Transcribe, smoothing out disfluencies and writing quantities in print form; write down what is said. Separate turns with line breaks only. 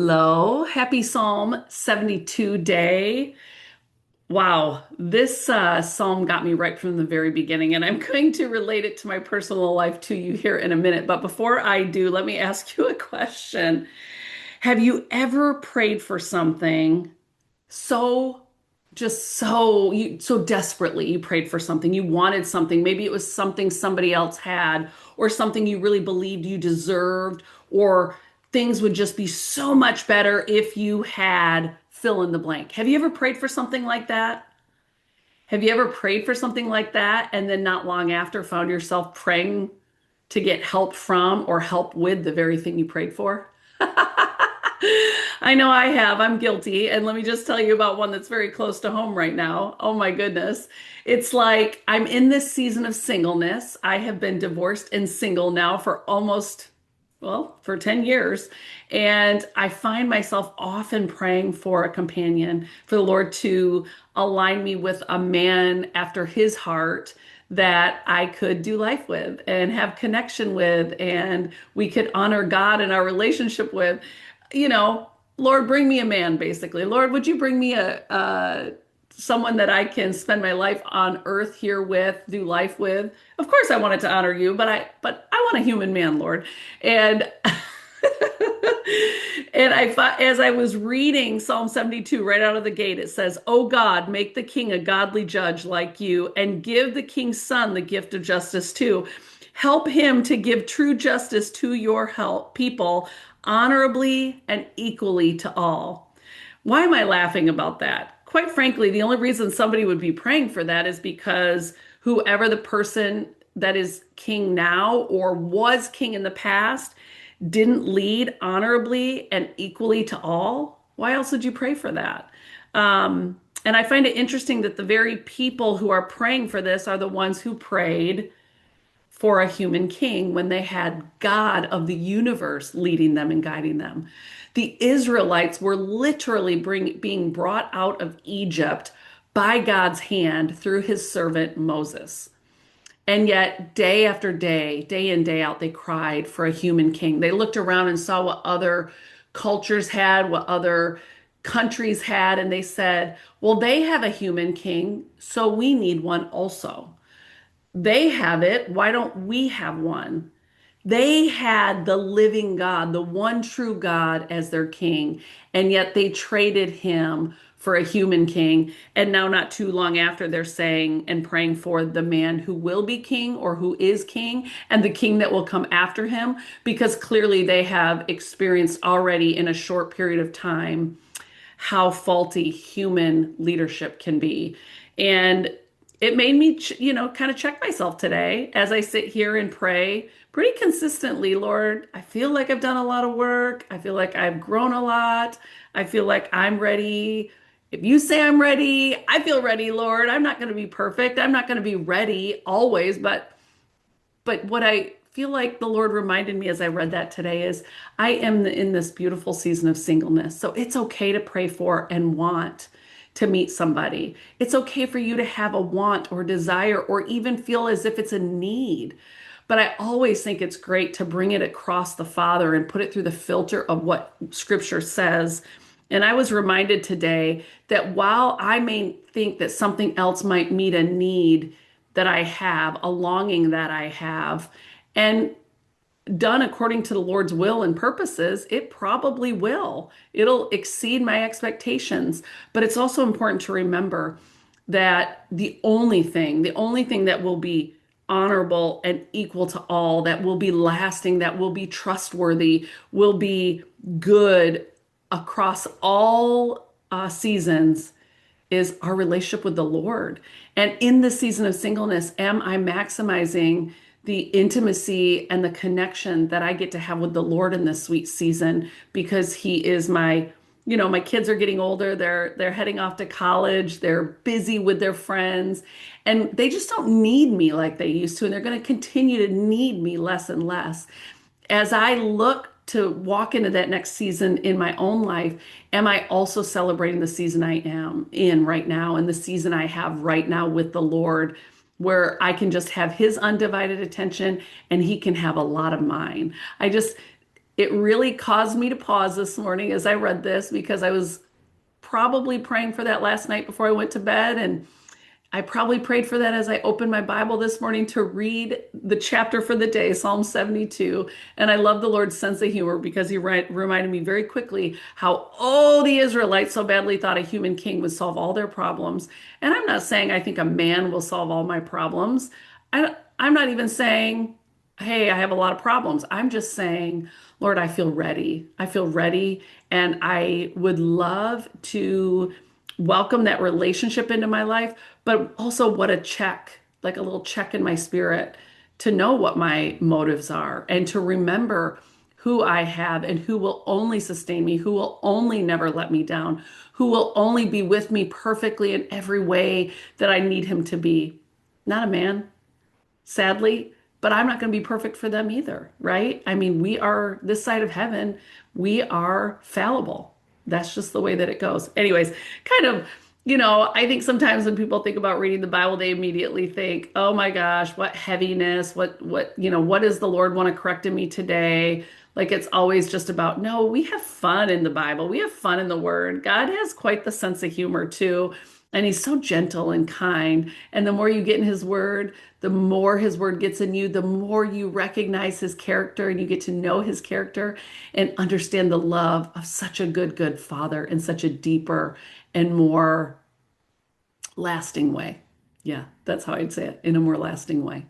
Hello, happy Psalm 72 day. Wow, this psalm got me right from the very beginning, and I'm going to relate it to my personal life to you here in a minute. But before I do, let me ask you a question. Have you ever prayed for something so so desperately you prayed for something, you wanted something, maybe it was something somebody else had, or something you really believed you deserved, or things would just be so much better if you had fill in the blank. Have you ever prayed for something like that? Have you ever prayed for something like that and then not long after found yourself praying to get help from or help with the very thing you prayed for? I know I have. I'm guilty. And let me just tell you about one that's very close to home right now. Oh my goodness. It's like I'm in this season of singleness. I have been divorced and single now for for 10 years. And I find myself often praying for a companion, for the Lord to align me with a man after his heart that I could do life with and have connection with, and we could honor God in our relationship with. You know, Lord, bring me a man, basically. Lord, would you bring me a someone that I can spend my life on earth here with, do life with? Of course, I wanted to honor you, but I want a human man, Lord. And and I thought, as I was reading Psalm 72 right out of the gate, it says, "Oh God, make the king a godly judge like you, and give the king's son the gift of justice too. Help him to give true justice to your help people, honorably and equally to all." Why am I laughing about that? Quite frankly, the only reason somebody would be praying for that is because whoever the person that is king now or was king in the past didn't lead honorably and equally to all. Why else would you pray for that? And I find it interesting that the very people who are praying for this are the ones who prayed for a human king when they had God of the universe leading them and guiding them. The Israelites were literally being brought out of Egypt by God's hand through his servant Moses. And yet, day after day, day in, day out, they cried for a human king. They looked around and saw what other cultures had, what other countries had, and they said, well, they have a human king, so we need one also. They have it. Why don't we have one? They had the living God, the one true God, as their king, and yet they traded him for a human king. And now, not too long after, they're saying and praying for the man who will be king or who is king and the king that will come after him, because clearly they have experienced already in a short period of time how faulty human leadership can be. And it made me, kind of check myself today as I sit here and pray pretty consistently. Lord, I feel like I've done a lot of work. I feel like I've grown a lot. I feel like I'm ready. If you say I'm ready, I feel ready, Lord. I'm not going to be perfect. I'm not going to be ready always, but what I feel like the Lord reminded me as I read that today is I am in this beautiful season of singleness. So it's okay to pray for and want to meet somebody. It's okay for you to have a want or desire or even feel as if it's a need. But I always think it's great to bring it across the Father and put it through the filter of what Scripture says. And I was reminded today that while I may think that something else might meet a need that I have, a longing that I have, and done according to the Lord's will and purposes, it probably will. It'll exceed my expectations. But it's also important to remember that the only thing that will be honorable and equal to all, that will be lasting, that will be trustworthy, will be good across all seasons is our relationship with the Lord. And in this season of singleness, am I maximizing the intimacy and the connection that I get to have with the Lord in this sweet season, because he is my kids are getting older. They're heading off to college. They're busy with their friends, and they just don't need me like they used to, and they're going to continue to need me less and less. As I look to walk into that next season in my own life, am I also celebrating the season I am in right now and the season I have right now with the Lord, where I can just have his undivided attention and he can have a lot of mine? I just, It really caused me to pause this morning as I read this because I was probably praying for that last night before I went to bed. And I probably prayed for that as I opened my Bible this morning to read the chapter for the day, Psalm 72. And I love the Lord's sense of humor because he reminded me very quickly how all the Israelites so badly thought a human king would solve all their problems. And I'm not saying I think a man will solve all my problems. I'm not even saying, hey, I have a lot of problems. I'm just saying, Lord, I feel ready. I feel ready. And I would love to welcome that relationship into my life, but also what a check, like a little check in my spirit to know what my motives are and to remember who I have and who will only sustain me, who will only never let me down, who will only be with me perfectly in every way that I need him to be. Not a man, sadly, but I'm not going to be perfect for them either, right? I mean, we are this side of heaven, we are fallible. That's just the way that it goes. Anyways, kind of, I think sometimes when people think about reading the Bible, they immediately think, "Oh my gosh, what heaviness, what does the Lord want to correct in me today?" Like it's always just about, no, we have fun in the Bible. We have fun in the Word. God has quite the sense of humor too. And he's so gentle and kind. And the more you get in his word, the more his word gets in you, the more you recognize his character and you get to know his character and understand the love of such a good, good father in such a deeper and more lasting way. Yeah, that's how I'd say it, in a more lasting way.